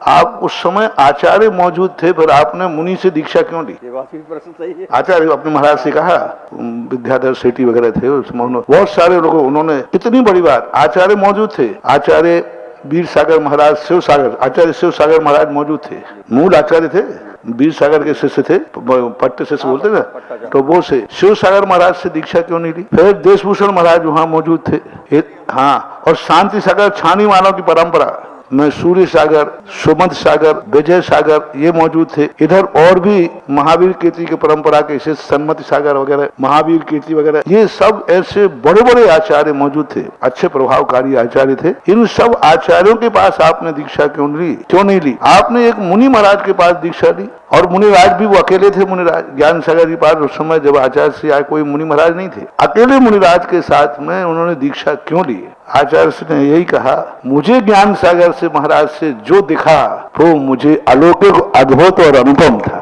आप उस समय आचार्य मौजूद थे, फिर आपने मुनि से दीक्षा क्यों ली? प्रश्न सही है। आचार्य अपने महाराज से कहा, विद्याधर सेठी वगैरह थे उसमें, बहुत सारे लोगों, उन्होंने कितनी बड़ी बात, आचार्य मौजूद थे, आचार्य वीर सागर महाराज, शिव सागर, आचार्य शिव सागर महाराज मौजूद थे, मूल आचार्य थे, वीर सागर के शिष्य थे, पट्ट शिष्य बोलते ना, तो वो से शिव सागर महाराज से दीक्षा क्यों नहीं ली? फिर देशभूषण महाराज वहां मौजूद थे, हाँ, और शांति सागर छानी मानव की परंपरा में सूर्य सागर, सुमंत सागर, विजय सागर ये मौजूद थे। इधर और भी महावीर कीर्ति की परंपरा के शिष्य सन्मति सागर वगैरह, महावीर कीर्ति वगैरह, ये सब ऐसे बड़े बड़े आचार्य मौजूद थे, अच्छे प्रभावकारी आचार्य थे। इन सब आचार्यों के पास आपने दीक्षा क्यों नहीं ली? आपने एक मुनि महाराज के पास दीक्षा ली, और मुनिराज भी वो अकेले थे, मुनिराज ज्ञान सागर के पास उस समय जब आचार्य से आए कोई मुनि महाराज नहीं थे, अकेले मुनिराज के साथ में उन्होंने दीक्षा क्यों ली? आचार्य ने यही कहा, मुझे ज्ञान सागर से महाराज से जो दिखा वो मुझे अलौकिक, अद्भुत और अनुपम था,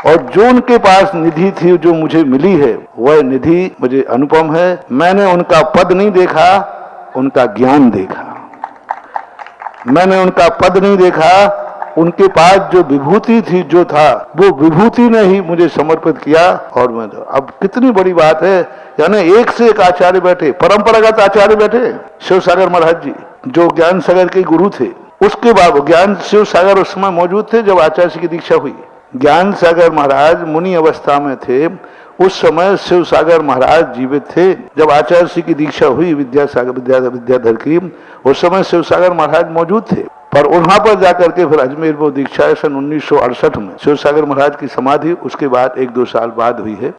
और जो उनके पास निधि थी जो मुझे मिली है वह निधि मुझे अनुपम है। मैंने उनका पद नहीं देखा, उनका ज्ञान देखा। मैंने उनका पद नहीं देखा, उनके पास जो विभूति थी, जो था, वो विभूति ने ही मुझे समर्पित किया। और मैं अब कितनी बड़ी बात है, यानी एक से एक आचार्य बैठे, परंपरागत आचार्य बैठे, शिव सागर महाराज जी जो ज्ञान सागर के गुरु थे, उसके बाद ज्ञान शिव सागर उस समय मौजूद थे जब आचार्य की दीक्षा हुई। ज्ञान सागर महाराज मुनि अवस्था में थे, उस समय शिव सागर महाराज जीवित थे। जब आचार्य की दीक्षा हुई विद्याधर की, उस समय शिव सागर महाराज मौजूद थे, पर वहां पर जाकर के फिर अजमेर वो दीक्षा सन 1968 में शिव सागर महाराज की समाधि उसके बाद 1-2 साल बाद हुई है।